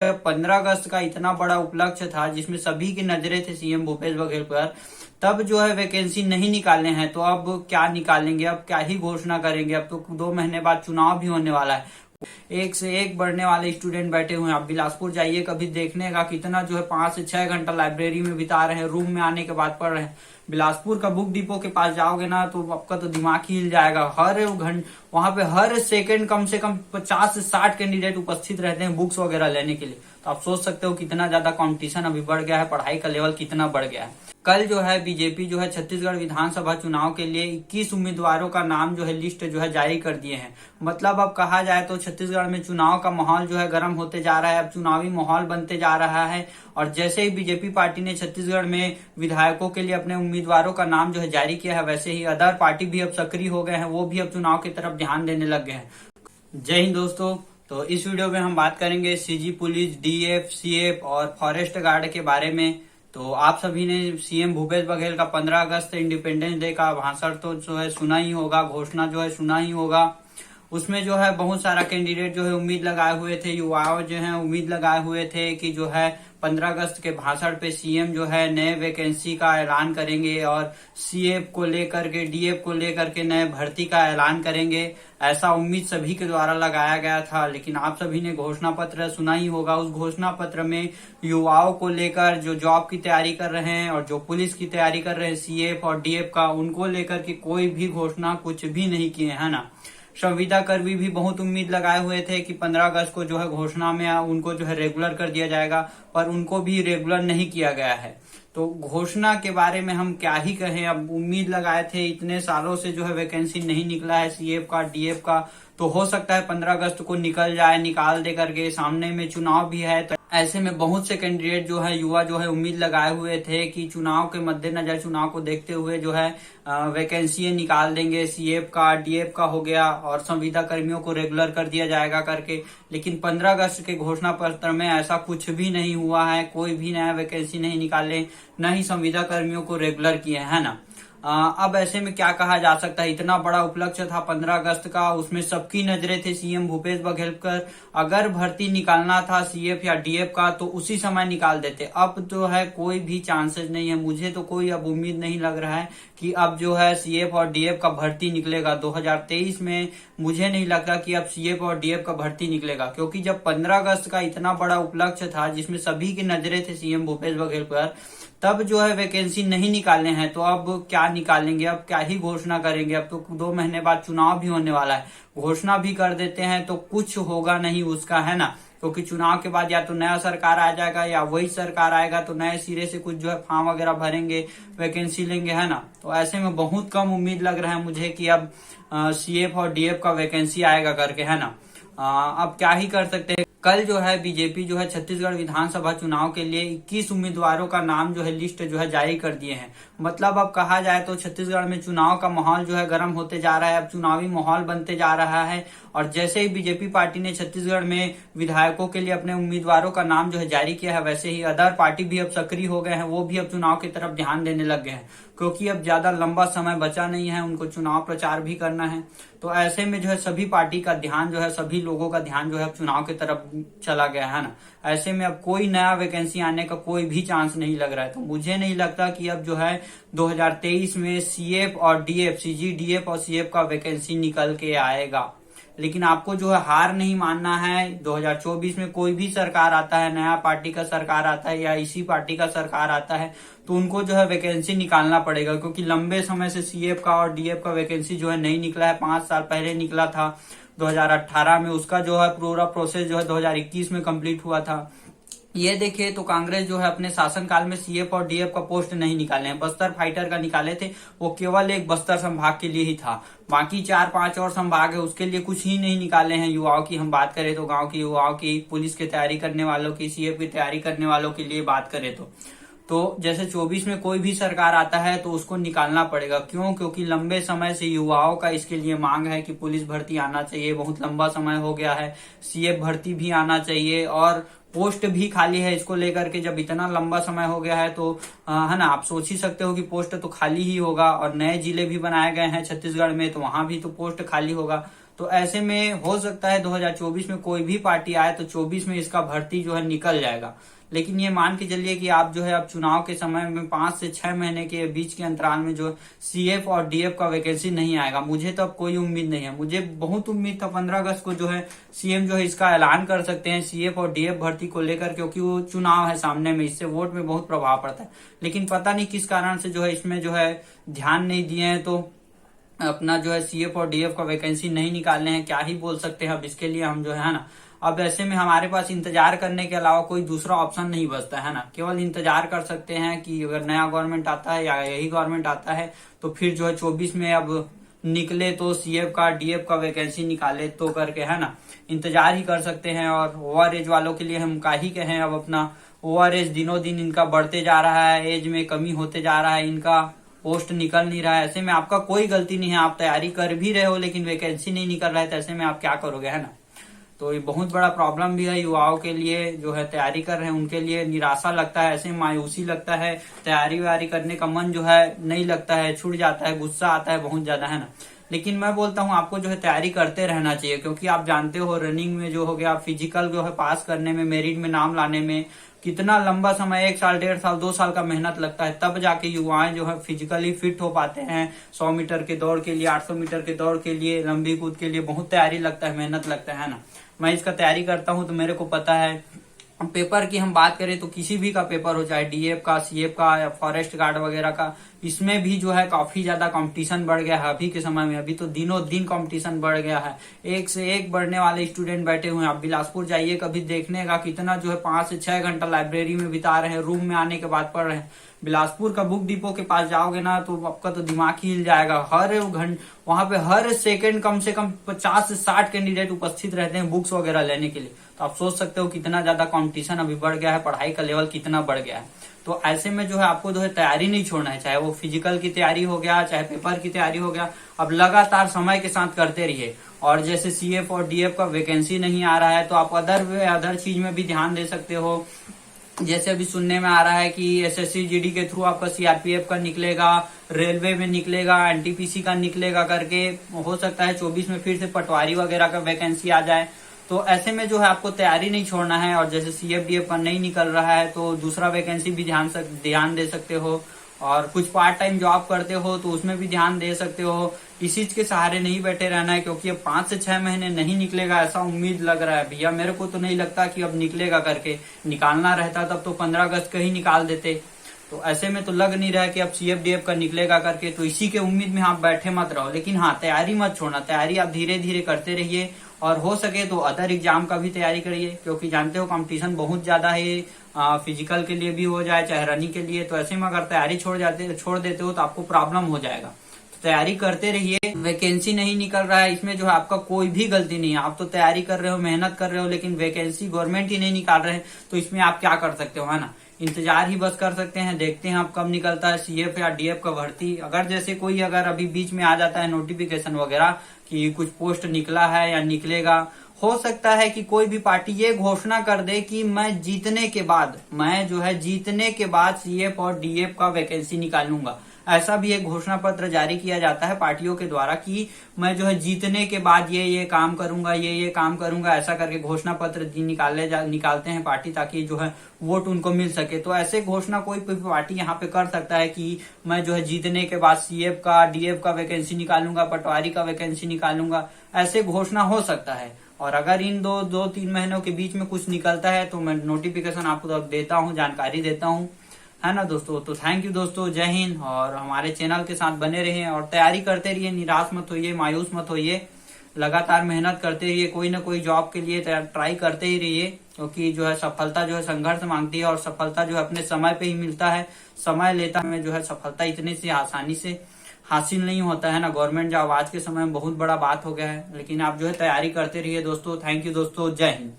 15 अगस्त का इतना बड़ा उपलक्ष्य था जिसमें सभी की नजरें थे सीएम भूपेश बघेल पर। तब जो है वैकेंसी नहीं निकाले हैं तो अब क्या निकालेंगे, अब क्या ही घोषणा करेंगे। अब तो 2 महीने बाद चुनाव भी होने वाला है। एक से एक बढ़ने वाले स्टूडेंट बैठे हुए हैं। आप बिलासपुर जाइए कभी, देखने का कितना जो है 5 से 6 घंटा लाइब्रेरी में बिता रहे हैं, रूम में आने के बाद पढ़ रहे हैं। बिलासपुर का बुक डिपो के पास जाओगे ना तो आपका तो दिमाग ही हिल जाएगा। हर घंटे वहां पे हर सेकंड कम से कम 50 से 60 कैंडिडेट उपस्थित रहते हैं बुक्स वगैरह लेने के लिए। तो आप सोच सकते हो कितना ज्यादा कंपटीशन अभी बढ़ गया है, पढ़ाई का लेवल कितना बढ़ गया है। कल जो है बीजेपी जो है छत्तीसगढ़ विधानसभा चुनाव के लिए 21 उम्मीदवारों का नाम जो है लिस्ट जो है जारी कर दिए हैं। मतलब अब कहा जाए तो छत्तीसगढ़ में चुनाव का माहौल जो है गर्म होते जा रहा है, अब चुनावी माहौल बनते जा रहा है। और जैसे ही बीजेपी पार्टी ने छत्तीसगढ़ में विधायकों के लिए अपने उम्मीदवारों का नाम जो है जारी किया है, वैसे ही अदर पार्टी भी अब सक्रिय हो गए हैं, वो भी अब चुनाव की तरफ ध्यान देने लग गए हैं। जय हिंद दोस्तों। तो इस वीडियो में हम बात करेंगे सीजी पुलिस, डीएफ, सीएफ और फॉरेस्ट गार्ड के बारे में। तो आप सभी ने सीएम भूपेश बघेल का 15 अगस्त इंडिपेंडेंस डे का भाषण तो जो है सुना ही होगा, घोषणा जो है सुना ही होगा। उसमें जो है बहुत सारा कैंडिडेट जो है उम्मीद लगाए हुए थे, युवाओं जो है उम्मीद लगाए हुए थे कि जो है 15 अगस्त के भाषण पे सीएम जो है नए वैकेंसी का ऐलान करेंगे और सीएफ को लेकर के, डीएफ को लेकर के नए भर्ती का ऐलान करेंगे। ऐसा उम्मीद सभी के द्वारा लगाया गया था। लेकिन आप सभी ने घोषणा पत्र सुना ही होगा। उस घोषणा पत्र में युवाओं को लेकर, जो जॉब की तैयारी कर रहे हैं और जो पुलिस की तैयारी कर रहे हैं सीएफ और डीएफ का, उनको लेकर के कोई भी घोषणा कुछ भी नहीं किए, है ना। संविदा कर्मी भी बहुत उम्मीद लगाए हुए थे कि 15 अगस्त को जो है घोषणा में उनको जो है रेगुलर कर दिया जाएगा, पर उनको भी रेगुलर नहीं किया गया है। तो घोषणा के बारे में हम क्या ही कहें। अब उम्मीद लगाए थे, इतने सालों से जो है वैकेंसी नहीं निकला है सीएफ का, डीएफ का, तो हो सकता है 15 अगस्त को निकल जाए, निकाल दे करके। सामने में चुनाव भी है, तो ऐसे में बहुत से कैंडिडेट जो है, युवा जो है उम्मीद लगाए हुए थे कि चुनाव के मद्देनजर, चुनाव को देखते हुए जो है वैकेंसी निकाल देंगे, सीएफ का, डीएफ का हो गया और संविदा कर्मियों को रेगुलर कर दिया जाएगा करके। लेकिन 15 अगस्त के घोषणा पत्र में ऐसा कुछ भी नहीं हुआ है। कोई भी नया वैकेंसी नहीं निकाले, न ही संविदा कर्मियों को रेगुलर किए, है ना। अब ऐसे में क्या कहा जा सकता है। इतना बड़ा उपलक्ष्य था 15 अगस्त का, उसमें सबकी नजरें थे सीएम भूपेश बघेल पर। अगर भर्ती निकालना था सीएफ या डीएफ का तो उसी समय निकाल देते। अब जो है कोई भी चांसेस नहीं है। मुझे तो कोई अब उम्मीद नहीं लग रहा है कि अब जो है सीएफ और डीएफ का भर्ती निकलेगा 2023 में। मुझे नहीं लगता कि अब सीएफ और डीएफ का भर्ती निकलेगा, क्योंकि जब 15 अगस्त का इतना बड़ा उपलक्ष्य था जिसमें सभी की नजरें थे सीएम भूपेश बघेल पर, तब जो है वैकेंसी नहीं निकाले हैं तो अब क्या निकालेंगे, अब क्या ही घोषणा करेंगे। अब तो 2 महीने बाद चुनाव भी होने वाला है। घोषणा भी कर देते हैं तो कुछ होगा नहीं उसका, है ना। क्योंकि चुनाव के बाद या तो नया सरकार आ जाएगा या वही सरकार आएगा तो नए सिरे से कुछ जो है फॉर्म वगैरह भरेंगे, वैकेंसी लेंगे, है ना। तो ऐसे में बहुत कम उम्मीद लग रहा है मुझे कि अब सीएफ और डीएफ का वैकेंसी आएगा करके, है ना। अब क्या ही कर सकते हैं। कल जो है बीजेपी जो है छत्तीसगढ़ विधानसभा चुनाव के लिए 21 उम्मीदवारों का नाम जो है लिस्ट जो है जारी कर दिए हैं। मतलब अब कहा जाए तो छत्तीसगढ़ में चुनाव का माहौल जो है गर्म होते जा रहा है, अब चुनावी माहौल बनते जा रहा है। और जैसे ही बीजेपी पार्टी ने छत्तीसगढ़ में विधायकों के लिए अपने उम्मीदवारों का नाम जो है जारी किया है, वैसे ही अदर पार्टी भी अब सक्रिय हो गए हैं, वो भी अब चुनाव की तरफ ध्यान देने लग गए हैं। क्योंकि अब ज्यादा लंबा समय बचा नहीं है, उनको चुनाव प्रचार भी करना है। तो ऐसे में जो है सभी पार्टी का ध्यान जो है, सभी लोगों का ध्यान जो है चुनाव की तरफ चला गया, है ना। ऐसे में अब कोई नया वैकेंसी आने का कोई भी चांस नहीं लग रहा है। तो मुझे नहीं लगता कि अब जो है 2023 में सीएफ और डीएफ, सीजी, डीएफ और सीएफ का वैकेंसी निकल के आएगा। लेकिन आपको जो है हार नहीं मानना है। 2024 में कोई भी सरकार आता है, नया पार्टी का सरकार आता है या इसी पार्टी का सरकार आता है, तो उनको जो है वैकेंसी निकालना पड़ेगा। क्योंकि लंबे समय से सीएफ का और डीएफ का वैकेंसी जो है नहीं निकला है। 5 साल पहले निकला था 2018 में, उसका जो है पूरा प्रोसेस जो है 2021 में कंप्लीट हुआ था। ये देखिए तो कांग्रेस जो है अपने शासनकाल में सीएफ और डीएफ का पोस्ट नहीं निकाले हैं। बस्तर फाइटर का निकाले थे, वो केवल एक बस्तर संभाग के लिए ही था। बाकी 4-5 और संभाग है उसके लिए कुछ ही नहीं निकाले हैं। युवाओं की हम बात करें तो गांव की युवाओं की, पुलिस की तैयारी करने वालों की, सीएफ की तैयारी करने वालों के लिए बात करें तो जैसे 24 में कोई भी सरकार आता है तो उसको निकालना पड़ेगा। क्यों? क्योंकि लंबे समय से युवाओं का इसके लिए मांग है कि पुलिस भर्ती आना चाहिए, बहुत लंबा समय हो गया है। सीएफ भर्ती भी आना चाहिए और पोस्ट भी खाली है। इसको लेकर के जब इतना लंबा समय हो गया है तो है ना, आप सोच ही सकते हो कि पोस्ट तो खाली ही होगा। और नए जिले भी बनाए गए हैं छत्तीसगढ़ में, तो वहां भी तो पोस्ट खाली होगा। तो ऐसे में हो सकता है 2024 में कोई भी पार्टी आए तो 24 में इसका भर्ती जो है निकल जाएगा। लेकिन ये मान के चलिए कि आप जो है अब चुनाव के समय में 5 से 6 महीने के बीच के अंतराल में जो सीएफ और डीएफ का वैकेंसी नहीं आएगा। मुझे तो अब कोई उम्मीद नहीं है। मुझे बहुत उम्मीद था 15 अगस्त को जो है सीएम जो है इसका ऐलान कर सकते हैं सीएफ और डीएफ भर्ती को लेकर, क्योंकि वो चुनाव है सामने में, इससे वोट में बहुत प्रभाव पड़ता है। लेकिन पता नहीं किस कारण से जो है इसमें जो है ध्यान नहीं दिए हैं, तो अपना जो है सीएफ और डीएफ का वैकेंसी नहीं निकालने हैं। क्या ही बोल सकते हैं अब इसके लिए हम जो है ना। अब ऐसे में हमारे पास इंतजार करने के अलावा कोई दूसरा ऑप्शन नहीं बचता है ना। केवल इंतजार कर सकते हैं कि अगर नया गवर्नमेंट आता है या यही गवर्नमेंट आता है तो फिर जो है 24 में अब निकले तो सीएफ का डीएफ का वैकेंसी निकाले तो करके है ना, इंतजार ही कर सकते हैं। और ओवर एज वालों के लिए हम क्या ही कहें, अब अपना ओवर एज दिनों दिन इनका बढ़ते जा रहा है, एज में कमी होते जा रहा है, इनका पोस्ट निकल नहीं रहा है। ऐसे में आपका कोई गलती नहीं है, आप तैयारी कर भी रहे हो लेकिन वैकेंसी नहीं निकल रहा है, तो ऐसे में आप क्या करोगे है ना। तो ये बहुत बड़ा प्रॉब्लम भी है युवाओं के लिए, जो है तैयारी कर रहे हैं उनके लिए निराशा लगता है, ऐसे मायूसी लगता है, तैयारी व्यारी करने का मन जो है नहीं लगता है, छूट जाता है, गुस्सा आता है बहुत ज्यादा है ना। लेकिन मैं बोलता हूँ आपको जो है तैयारी करते रहना चाहिए, क्योंकि आप जानते हो रनिंग में जो हो गया, फिजिकल जो है पास करने में, मेरिट में नाम लाने में कितना लंबा समय 1 साल 1.5 साल 2 साल का मेहनत लगता है, तब जाके युवाएं जो है फिजिकली फिट हो पाते हैं। 100 मीटर के दौड़ के लिए, 800 मीटर के दौड़ के लिए, लंबी कूद के लिए बहुत तैयारी लगता है, मेहनत लगता है ना। मैं इसका तैयारी करता हूँ तो मेरे को पता है। पेपर की हम बात करें तो किसी भी का पेपर हो, चाहे डीएफ का, सीएफ का या फॉरेस्ट गार्ड वगैरह का, इसमें भी जो है काफी ज्यादा कंपटीशन बढ़ गया है अभी के समय में। अभी तो दिनों दिन कंपटीशन बढ़ गया है, एक से एक बढ़ने वाले स्टूडेंट बैठे हुए हैं। आप बिलासपुर जाइए कभी, देखने का कितना जो है 5 से 6 घंटा लाइब्रेरी में बिता रहे हैं, रूम में आने के बाद पढ़ रहे हैं। बिलासपुर का बुक डिपो के पास जाओगे ना तो आपका तो दिमाग ही हिल जाएगा। हर घंटे वहां पे हर सेकंड कम से कम 50 से 60 कैंडिडेट उपस्थित रहते हैं बुक्स वगैरह लेने के लिए। तो आप सोच सकते हो कितना ज्यादा कंपटीशन अभी बढ़ गया है, पढ़ाई का लेवल कितना बढ़ गया है। तो ऐसे में जो है आपको जो है तैयारी नहीं छोड़ना है, चाहे वो फिजिकल की तैयारी हो गया, चाहे पेपर की तैयारी हो गया। अब लगातार समय के साथ करते रहिए। और जैसे सीएफ और डीएफ का वैकेंसी नहीं आ रहा है तो आप अदर चीज में भी ध्यान दे सकते हो। जैसे अभी सुनने में आ रहा है कि एसएससी जीडी के थ्रू आपका सीआरपीएफ का निकलेगा, रेलवे में निकलेगा, एनटीपीसी का निकलेगा करके। हो सकता है 24 में फिर से पटवारी वगैरह का वैकेंसी आ जाए। तो ऐसे में जो है आपको तैयारी नहीं छोड़ना है। और जैसे सीएफ डीएफ का नहीं निकल रहा है तो दूसरा वैकेंसी भी ध्यान दे सकते हो। और कुछ पार्ट टाइम जॉब करते हो तो उसमें भी ध्यान दे सकते हो। इस चीज के सहारे नहीं बैठे रहना है, क्योंकि अब 5 से 6 महीने नहीं निकलेगा ऐसा उम्मीद लग रहा है भैया। मेरे को तो नहीं लगता कि अब निकलेगा करके। निकालना रहता तब तो 15 अगस्त का ही निकाल देते। तो ऐसे में तो लग नहीं रहा है कि अब सीएफ डीएफ का निकलेगा करके। तो इसी के उम्मीद में आप बैठे मत रहो। लेकिन हाँ, तैयारी मत छोड़ना, तैयारी आप धीरे धीरे करते रहिए। और हो सके तो अदर एग्जाम का भी तैयारी करिए, क्योंकि जानते हो कंपटीशन बहुत ज्यादा है। फिजिकल के लिए भी हो जाए चाहे रनिंग के लिए। तो ऐसे में अगर तैयारी छोड़ देते हो तो आपको प्रॉब्लम हो जाएगा। तो तैयारी करते रहिए। वैकेंसी नहीं निकल रहा है, इसमें जो है आपका कोई भी गलती नहीं है। आप तो तैयारी कर रहे हो, मेहनत कर रहे हो, लेकिन वैकेंसी गवर्नमेंट ही नहीं निकाल रहे हैं। तो इसमें आप क्या कर सकते हो है ना, इंतजार ही बस कर सकते हैं। देखते हैं अब कब निकलता है सीएफ या डीएफ का भर्ती। अगर जैसे कोई अगर अभी बीच में आ जाता है नोटिफिकेशन वगैरह कि कुछ पोस्ट निकला है या निकलेगा, हो सकता है कि कोई भी पार्टी ये घोषणा कर दे कि मैं जीतने के बाद सीएफ और डीएफ का वैकेंसी निकालूंगा। ऐसा भी एक घोषणा पत्र जारी किया जाता है पार्टियों के द्वारा कि मैं जो है जीतने के बाद ये काम करूंगा, ये काम करूंगा, ऐसा करके घोषणा पत्र निकालते हैं पार्टी, ताकि जो है वोट उनको मिल सके। तो ऐसे घोषणा कोई पार्टी यहाँ पे कर सकता है कि मैं जो है जीतने के बाद सीएफ का डीएफ का वैकेंसी निकालूंगा, पटवारी का वैकेंसी निकालूंगा, ऐसे घोषणा हो सकता है। और अगर इन 2-3 महीनों के बीच में कुछ निकलता है तो मैं नोटिफिकेशन आपको देता हूँ, जानकारी देता हूँ, है ना दोस्तों। तो थैंक यू दोस्तों, जय हिंद। और हमारे चैनल के साथ बने रहिए और तैयारी करते रहिए, निराश मत होइए, मायूस मत होइए, लगातार मेहनत करते रहिए। कोई ना कोई जॉब के लिए ट्राई करते ही रहिए, क्योंकि जो है सफलता जो है संघर्ष मांगती है और सफलता जो है अपने समय पे ही मिलता है। समय लेता है जो है सफलता इतनी सी आसानी से हासिल नहीं होता है ना। गवर्नमेंट जॉब आज के समय में बहुत बड़ा बात हो गया है। लेकिन आप जो है तैयारी करते रहिए दोस्तों। थैंक यू दोस्तों, जय हिंद।